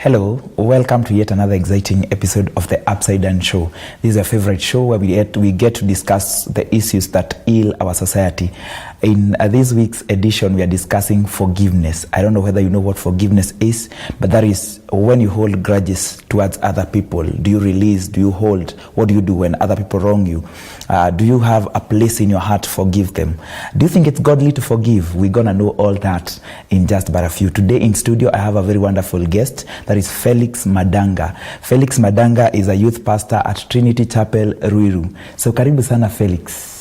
Hello, welcome to yet another exciting episode of the Upside Down Show. This is a favorite show where we get to discuss the issues that ail our society. In this week's edition, we are discussing forgiveness. I don't know whether you know what forgiveness is, but that is when you hold grudges towards other people. Do you release? Do you hold? What do you do when other people wrong you? Do you have a place in your heart to forgive them? Do you think it's godly to forgive? We're going to know all that in just about a few. Today in studio, I have a very wonderful guest. That is Felix Madanga. Felix Madanga is a youth pastor at Trinity Chapel, Ruiru. So karibu sana, Felix.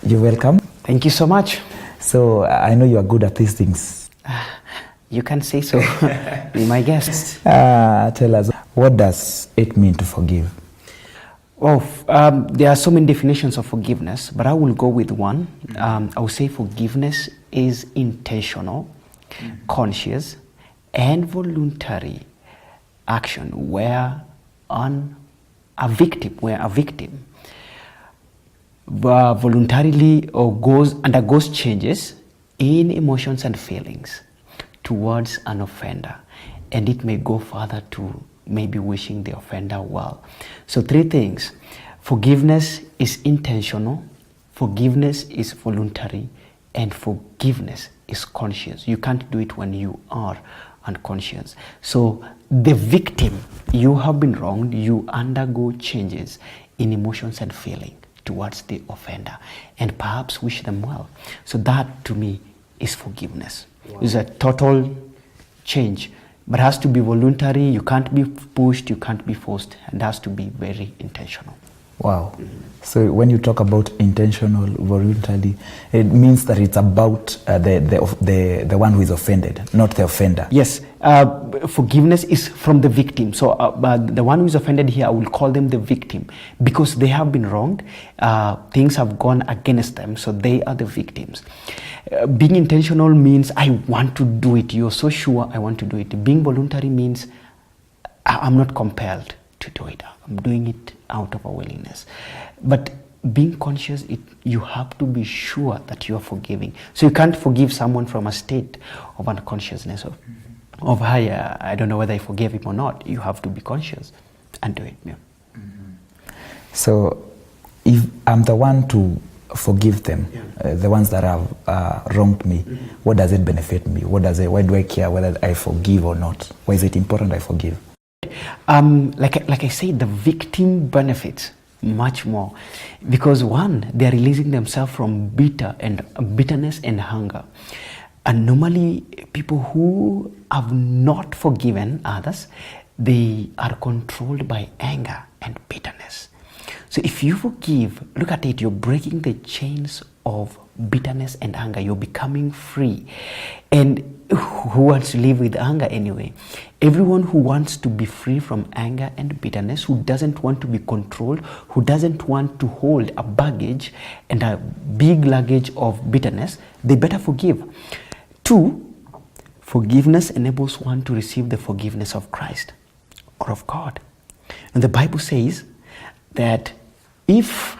You're welcome. Thank you so much. So I know you are good at these things. You can say so. Be my guest. Tell us, what does it mean to forgive? Oh, there are so many definitions of forgiveness, but I will go with one. I will say forgiveness is intentional, conscious, and voluntary action where a victim voluntarily undergoes changes in emotions and feelings towards an offender, and it may go further to maybe wishing the offender well. So three things: forgiveness is intentional, forgiveness is voluntary, and forgiveness is conscious. You can't do it when you are unconscious. So the victim, you have been wronged, you undergo changes in emotions and feeling towards the offender and perhaps wish them well. So that to me is forgiveness. Wow. It's a total change, but it has to be voluntary. You can't be pushed, you can't be forced, and it has to be very intentional. Wow. So when you talk about intentional, voluntary, it means that it's about the one who is offended, not the offender. Yes. Forgiveness is from the victim. So the one who is offended here, I will call them the victim because they have been wronged. Things have gone against them, so they are the victims. Being intentional means I want to do it. You're so sure I want to do it. Being voluntary means I'm not compelled to do it. I'm doing it out of a willingness. But being conscious, you have to be sure that you are forgiving. So you can't forgive someone from a state of unconsciousness of higher. I don't know whether I forgave him or not. You have to be conscious and do it. Yeah. So if I'm the one to forgive them, the ones that have wronged me, what does it benefit me? Why do I care whether I forgive or not? Why is it important I forgive? Like I said, the victim benefits much more because one, they are releasing themselves from bitterness and hunger. And normally people who have not forgiven others, they are controlled by anger and bitterness. So if you forgive, look at it, you're breaking the chains of bitterness and anger. You're becoming free. And who wants to live with anger anyway? Everyone who wants to be free from anger and bitterness, who doesn't want to be controlled, who doesn't want to hold a baggage and a big luggage of bitterness, they better forgive. Two, forgiveness enables one to receive the forgiveness of Christ or of God. And the Bible says that if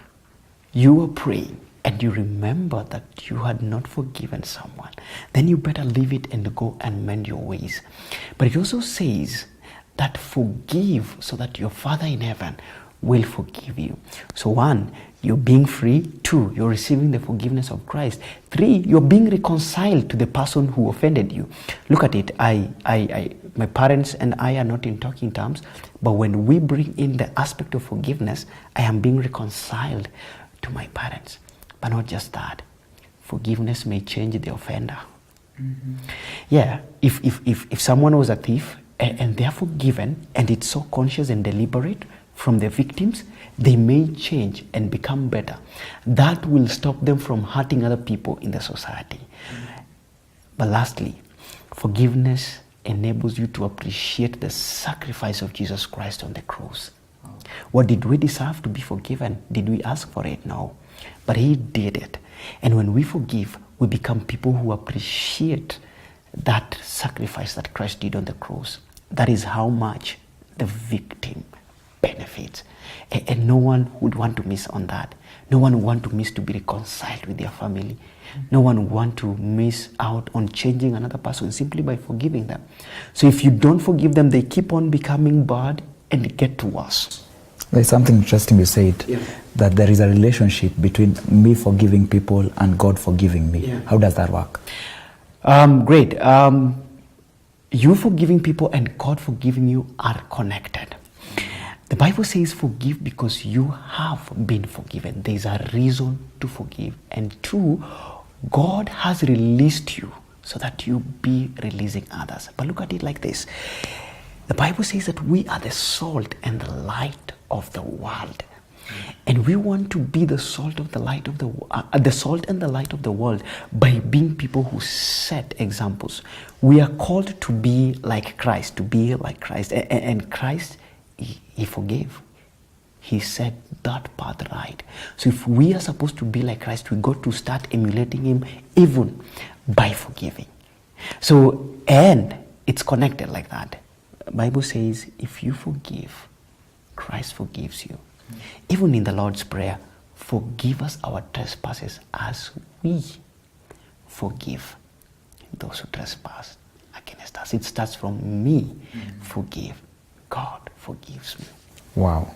you are praying and you remember that you had not forgiven someone, then you better leave it and go and mend your ways. But it also says that forgive so that your Father in heaven will forgive you. So one, you're being free. Two, you're receiving the forgiveness of Christ. Three, you're being reconciled to the person who offended you. Look at it. My parents and I are not in talking terms, but when we bring in the aspect of forgiveness, I am being reconciled to my parents. But not just that. Forgiveness may change the offender. Yeah, if someone was a thief and they're forgiven and it's so conscious and deliberate from the victims, they may change and become better. That will stop them from hurting other people in the society. But lastly, forgiveness enables you to appreciate the sacrifice of Jesus Christ on the cross. What did we deserve to be forgiven? Did we ask for it? No. But he did it. And when we forgive, we become people who appreciate that sacrifice that Christ did on the cross. That is how much the victim benefits. And no one would want to miss on that. No one would want to miss to be reconciled with their family. No one would want to miss out on changing another person simply by forgiving them. So if you don't forgive them, they keep on becoming bad and get worse. There's something interesting you said, that there is a relationship between me forgiving people and God forgiving me. How does that work? Great. You forgiving people and God forgiving you are connected. The Bible says forgive because you have been forgiven. There is a reason to forgive. And two, God has released you so that you be releasing others. But look at it like this. The Bible says that we are the salt and the light of the world. And we want to be the salt of the light of the salt and the light of the world by being people who set examples. We are called to be like Christ, and Christ, he forgave. He set that path right. So if we are supposed to be like Christ, we got to start emulating him even by forgiving. So, and it's connected like that. The Bible says if you forgive, Christ forgives you. Even in the Lord's Prayer, forgive us our trespasses as we forgive those who trespass against us. It starts from me, forgive. God forgives me. Wow.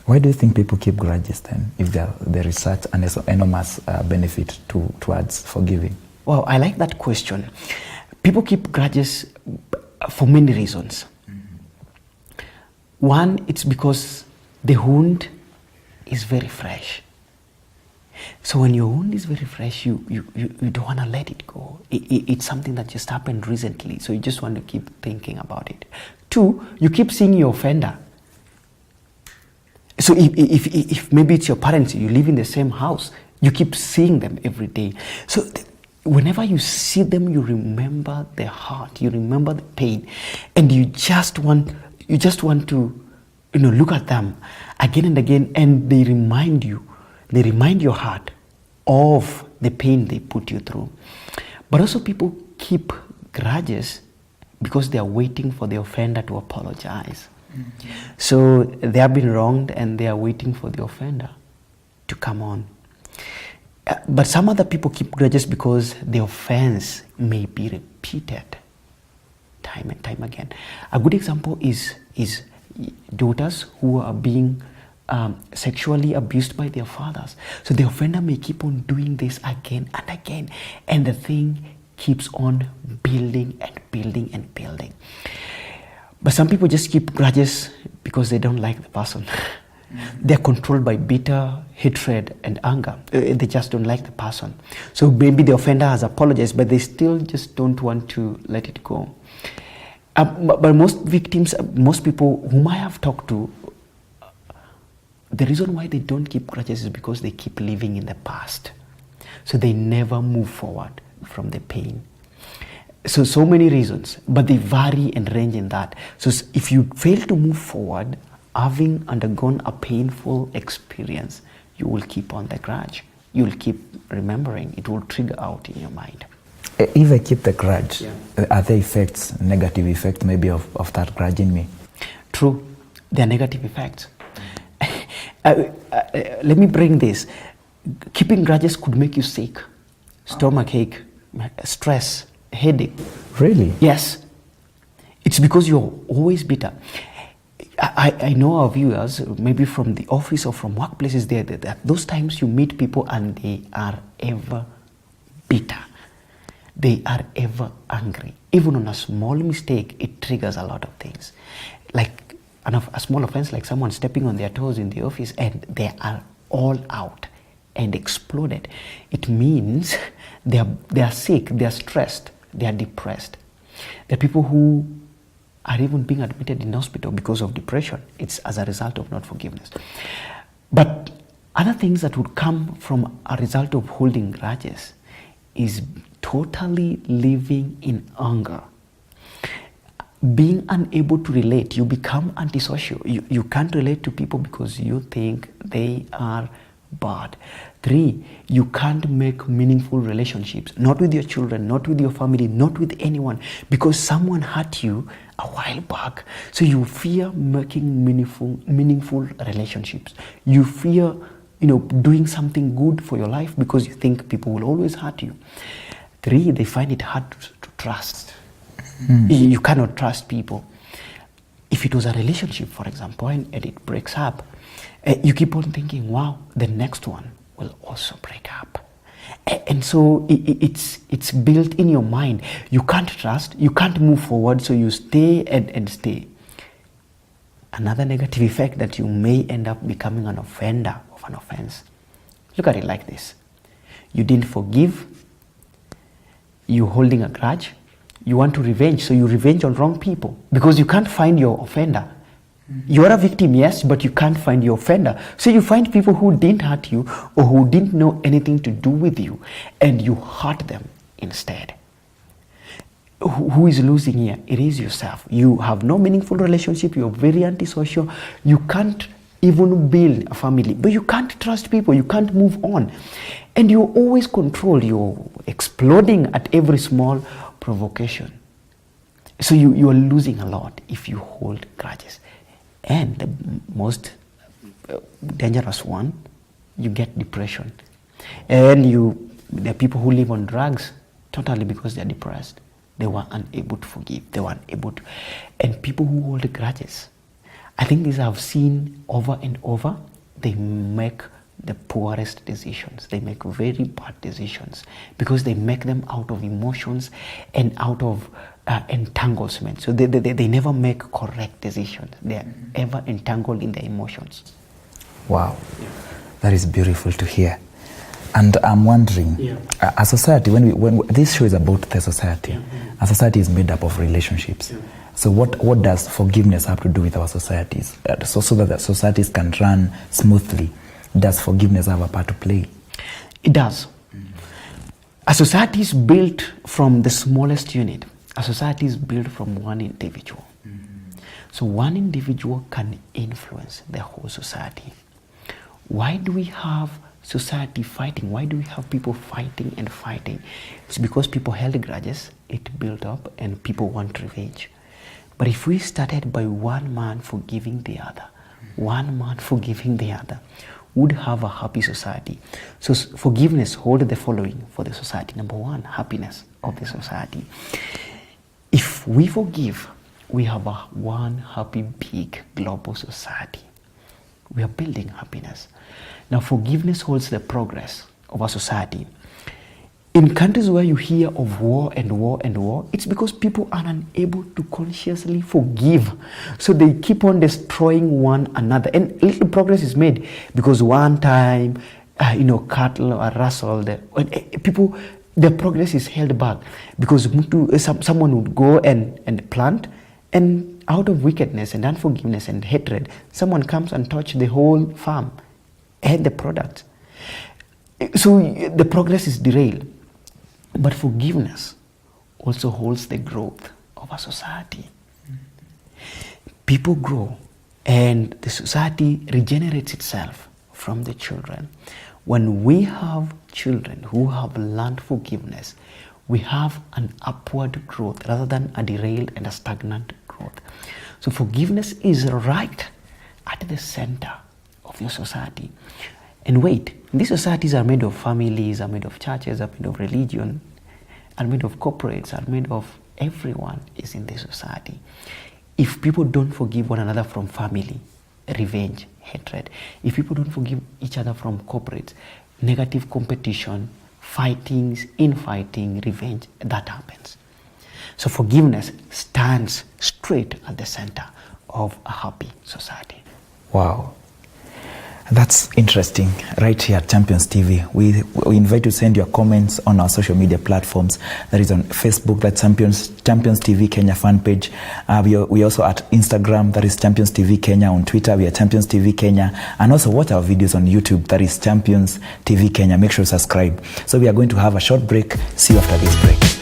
Why do you think people keep grudges then, if there is such an enormous benefit towards forgiving? Well, I like that question. People keep grudges for many reasons. One, it's because the wound is very fresh. So when your wound is very fresh, you don't want to let it go. It's something that just happened recently, so you just want to keep thinking about it. Two, you keep seeing your offender. So if maybe it's your parents, you live in the same house, you keep seeing them every day. So whenever you see them, you remember the hurt, you remember the pain, and you just want to look at them again and again, and they remind your heart of the pain they put you through. But also people keep grudges because they are waiting for the offender to apologize. So they have been wronged and they are waiting for the offender to come on. But some other people keep grudges because the offense may be repeated time and time again. A good example is daughters who are being sexually abused by their fathers. So the offender may keep on doing this again and again, and the thing keeps on building and building and building. But some people just keep grudges because they don't like the person. They're controlled by bitter hatred and anger. They just don't like the person. So maybe the offender has apologized, but they still just don't want to let it go. But most victims, most people whom I have talked to, the reason why they don't keep grudges is because they keep living in the past. So they never move forward from the pain. So many reasons, but they vary and range in that. So if you fail to move forward, having undergone a painful experience, you will keep on the grudge. You will keep remembering. It will trigger out in your mind. If I keep the grudge, are there effects, negative effects maybe of that grudge in me? True, there are negative effects. Let me bring this. Keeping grudges could make you sick, stomachache, stress, headache. Really? Yes. It's because you're always bitter. I know our viewers, maybe from the office or from workplaces, those times you meet people and they are ever bitter. They are ever angry. Even on a small mistake, it triggers a lot of things. Like a small offense, like someone stepping on their toes in the office, and they are all out and exploded. It means they are sick, they are stressed, they are depressed. There are people who are even being admitted in hospital because of depression. It's as a result of not forgiveness. But other things that would come from a result of holding grudges is totally living in anger. Being unable to relate, you become antisocial. You can't relate to people because you think they are bad. 3, you can't make meaningful relationships, not with your children, not with your family, not with anyone, because someone hurt you a while back. So you fear making meaningful relationships. You fear, doing something good for your life because you think people will always hurt you. 3, they find it hard to trust. You cannot trust people. If it was a relationship, for example, and it breaks up, you keep on thinking, wow, the next one will also break up. And so it's built in your mind. You can't trust, you can't move forward, so you stay and stay. Another negative effect that you may end up becoming an offender of an offense. Look at it like this. You didn't forgive, you're holding a grudge, you want to revenge, so you revenge on wrong people because you can't find your offender. You are a victim, yes, but you can't find your offender. So you find people who didn't hurt you or who didn't know anything to do with you, and you hurt them instead. Who is losing here? It is yourself. You have no meaningful relationship, you're very antisocial, you can't even build a family, but you can't trust people, you can't move on. And you're always controlled, you're exploding at every small provocation. So you are losing a lot if you hold grudges. And the most dangerous one, you get depression. And there are people who live on drugs totally because they're depressed. They were unable to forgive. They were unable to. And people who hold grudges, I think these I've seen over and over, they make the poorest decisions. They make very bad decisions because they make them out of emotions and out of entanglement. So they never make correct decisions. They are ever entangled in their emotions. Wow, that is beautiful to hear. And I'm wondering, a society, when this show is about the society, a society is made up of relationships. So what does forgiveness have to do with our societies? So that the societies can run smoothly, does forgiveness have a part to play? It does. A society is built from the smallest unit. A society is built from one individual. So one individual can influence the whole society. Why do we have society fighting? Why do we have people fighting and fighting? It's because people held grudges, it built up, and people want revenge. But if we started by one man forgiving the other, one man forgiving the other, would have a happy society. So forgiveness holds the following for the society. Number 1, happiness of the society. If we forgive, we have one happy, big, global society. We are building happiness. Now, forgiveness holds the progress of our society. In countries where you hear of war and war and war, it's because people are unable to consciously forgive. So they keep on destroying one another. And little progress is made because one time, cattle are rustled. The progress is held back because someone would go and plant, and out of wickedness and unforgiveness and hatred, someone comes and touches the whole farm and the product. So the progress is derailed. But forgiveness also holds the growth of a society. People grow and the society regenerates itself from the children. When we have children who have learned forgiveness, we have an upward growth rather than a derailed and a stagnant growth. So forgiveness is right at the center of your society. And wait, these societies are made of families, are made of churches, are made of religion, are made of corporates, are made of everyone is in this society. If people don't forgive one another from family, revenge, hatred. If people don't forgive each other from corporates, negative competition, fightings, infighting, revenge, that happens. So forgiveness stands straight at the center of a happy society. Wow. That's interesting. Right here at Champions TV, we invite you to send your comments on our social media platforms. That is on Facebook, that's Champions TV Kenya fan page. We also at Instagram, that is Champions TV Kenya. On Twitter, we are Champions TV Kenya. And also watch our videos on YouTube, that is Champions TV Kenya. Make sure to subscribe. So we are going to have a short break. See you after this break.